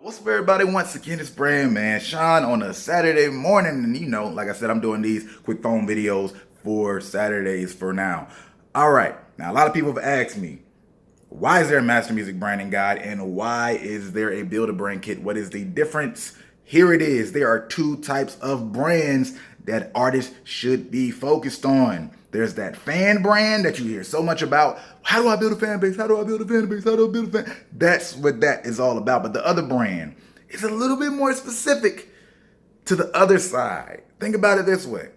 What's up, everybody? Once again, it's Brand Man Sean on a Saturday morning. And like I said, I'm doing these quick phone videos for Saturdays for now. All right. Now, a lot of people have asked me, why is there a master music branding guide and why is there a build a brand kit? What is the difference? Here it is. There are two types of brands that artists should be focused on. There's that fan brand that you hear so much about. How do I build a fan base? How do I build a fan base? How do I build a fan? That's what that is all about. But the other brand is a little bit more specific to the other side. Think about it this way.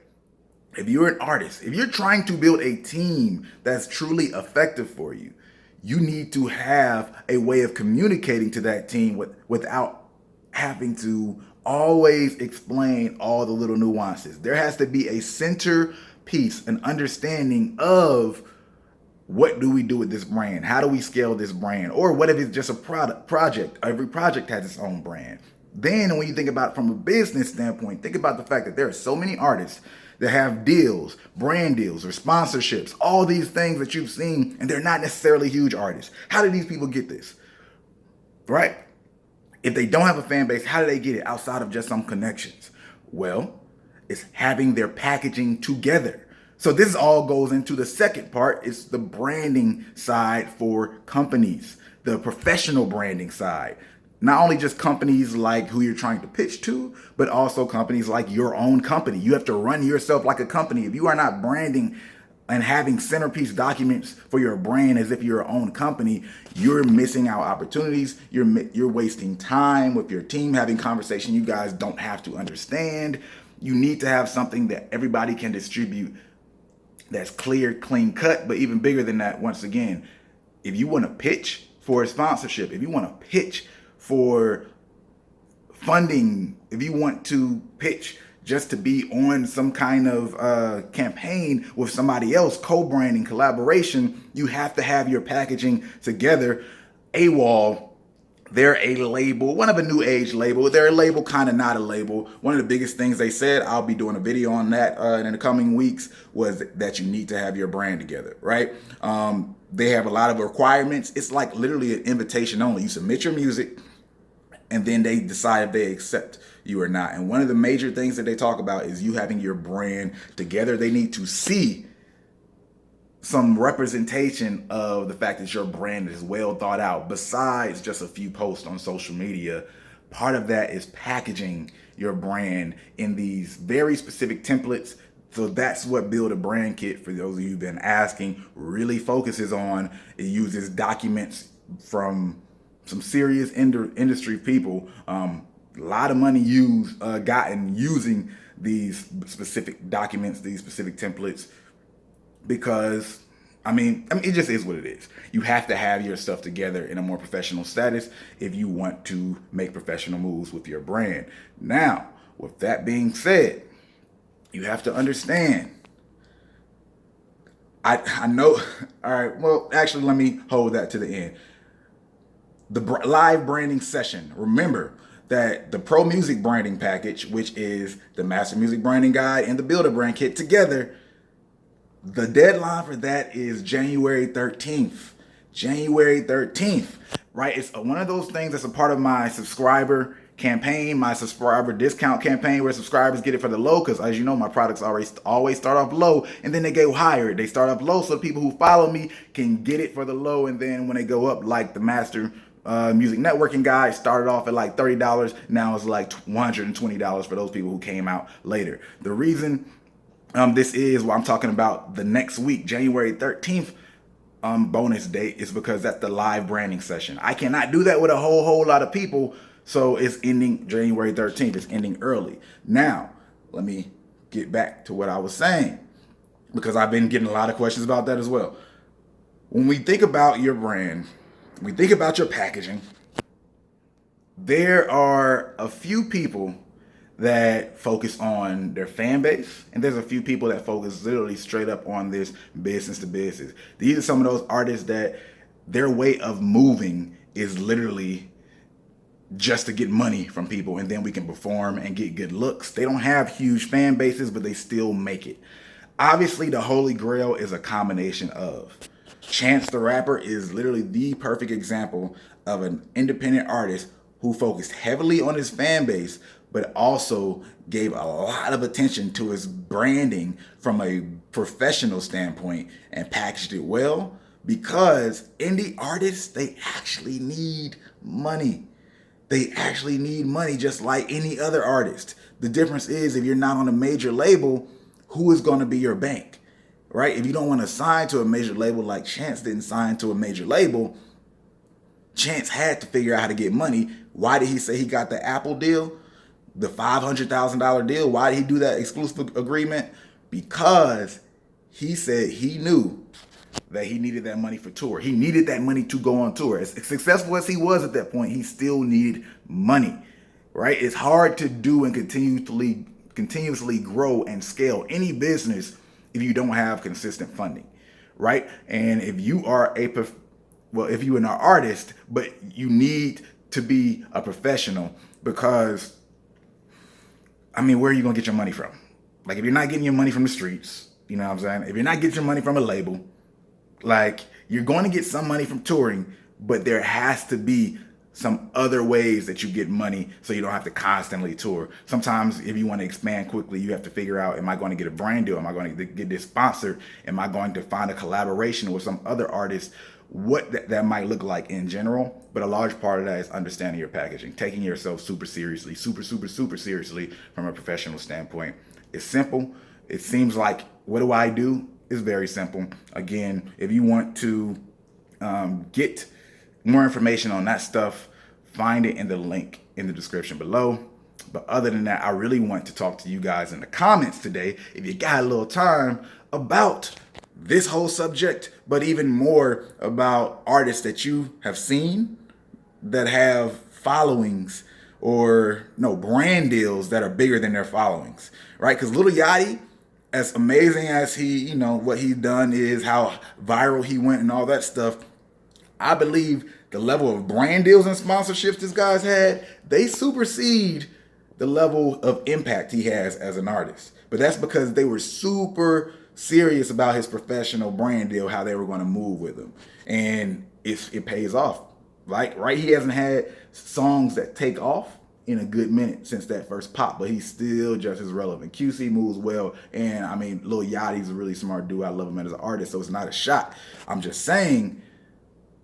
If you're an artist, if you're trying to build a team that's truly effective for you, you need to have a way of communicating to that team without having to always explain all the little nuances. There has to be a centerpiece, an understanding of what do we do with this brand? How do we scale this brand? Or what if it's just a project? Every project has its own brand. Then when you think about it from a business standpoint, think about the fact that there are so many artists that have deals, brand deals or sponsorships, all these things that you've seen, and they're not necessarily huge artists. How do these people get this? Right? If they don't have a fan base, how do they get it outside of just some connections? Well, it's having their packaging together. So this all goes into the second part. It's the branding side for companies, the professional branding side. Not only just companies like who you're trying to pitch to, but also companies like your own company. You have to run yourself like a company. If you are not branding and having centerpiece documents for your brand as if you're your own company, you're missing out opportunities. You're wasting time with your team having conversation you guys don't have to understand. You need to have something that everybody can distribute that's clear, clean cut, but even bigger than that, once again, if you want to pitch for a sponsorship, if you want to pitch for funding, if you want to pitch just to be on some kind of campaign with somebody else, co-branding, collaboration, you have to have your packaging together. AWOL, they're a label, one of a new age label. They're a label, kind of not a label. One of the biggest things they said, I'll be doing a video on that in the coming weeks, was that you need to have your brand together, right? They have a lot of requirements. It's like literally an invitation only. You submit your music, and then they decide if they accept you or not. And one of the major things that they talk about is you having your brand together. They need to see some representation of the fact that your brand is well thought out besides just a few posts on social media. Part of that is packaging your brand in these very specific templates. So that's what Build a Brand Kit, for those of you who've been asking, really focuses on. It uses documents from some serious industry people. A lot of money gotten using these specific documents, these specific templates, because I mean, it just is what it is. You have to have your stuff together in a more professional status if you want to make professional moves with your brand. Now, with that being said, you have to understand. I know. All right. Well, actually, let me hold that to the end. The live branding session. Remember that the Pro Music branding package, which is the Master Music Branding Guide and the Build a Brand Kit together, the deadline for that is January 13th. January 13th, right? It's one of those things that's a part of my subscriber campaign, my subscriber discount campaign, where subscribers get it for the low, because as you know, my products always start off low and then they go higher. They start off low so people who follow me can get it for the low, and then when they go up, like the Master Music Networking Guide started off at like $30. Now it's like $120 for those people who came out later. The reason this is why I'm talking about the next week, January 13th bonus date, is because that's the live branding session. I cannot do that with a whole lot of people, so it's ending January 13th. It's ending early. Now, let me get back to what I was saying, because I've been getting a lot of questions about that as well. When we think about your brand, we think about your packaging, there are a few people that focus on their fan base, and there's a few people that focus literally straight up on this business to business. These are some of those artists that their way of moving is literally just to get money from people, and then we can perform and get good looks. They don't have huge fan bases, but they still make it. Obviously, the Holy Grail is a combination of. Chance the Rapper is literally the perfect example of an independent artist who focused heavily on his fan base, but also gave a lot of attention to his branding from a professional standpoint and packaged it well, because indie artists, they actually need money. They actually need money just like any other artist. The difference is, if you're not on a major label, who is going to be your bank, right? If you don't want to sign to a major label, like Chance didn't sign to a major label, Chance had to figure out how to get money. Why did he say he got the Apple deal, the $500,000 deal? Why did he do that exclusive agreement? Because he said he knew that he needed that money for tour. He needed that money to go on tour. As successful as he was at that point, he still needed money, right? It's hard to do and continuously grow and scale any business if you don't have consistent funding, right? And if you are if you're an artist, but you need to be a professional, because, I mean, where are you going to get your money from? Like, if you're not getting your money from the streets, you know what I'm saying? If you're not getting your money from a label, like, you're going to get some money from touring, but there has to be some other ways that you get money so you don't have to constantly tour. Sometimes if you want to expand quickly, you have to figure out, am I going to get a brand deal? Am I going to get this sponsored? Am I going to find a collaboration with some other artist? What that might look like in general. But a large part of that is understanding your packaging, taking yourself super seriously, super seriously from a professional standpoint. It's simple. It seems like, what do I do? It's very simple. Again, if you want to get more information on that stuff, find it in the link in the description below. But other than that, I really want to talk to you guys in the comments today, if you got a little time, about this whole subject, but even more about artists that you have seen that have followings, or no, brand deals that are bigger than their followings, right? Because Lil Yachty, as amazing as he, what he's done is, how viral he went and all that stuff, I believe the level of brand deals and sponsorships this guy's had, they supersede the level of impact he has as an artist. But that's because they were super serious about his professional brand deal, how they were going to move with him. And it pays off. Like, right? He hasn't had songs that take off in a good minute since that first pop, but he's still just as relevant. QC moves well, and I mean, Lil Yachty's a really smart dude. I love him as an artist, so it's not a shot. I'm just saying,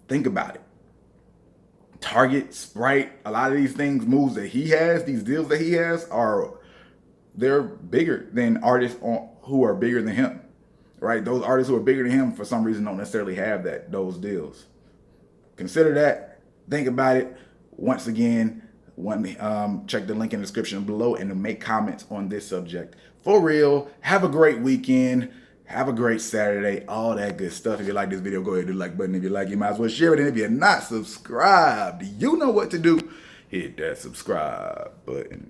think about it. Target, Sprite, a lot of these things, moves that he has, these deals that he has, they're bigger than artists who are bigger than him, right? Those artists who are bigger than him, for some reason, don't necessarily have those deals. Consider that. Think about it. Once again, check the link in the description below and to make comments on this subject. For real, have a great weekend. Have a great Saturday, all that good stuff. If you like this video, go ahead and hit the like button. If you like it, you might as well share it. And if you're not subscribed, you know what to do. Hit that subscribe button.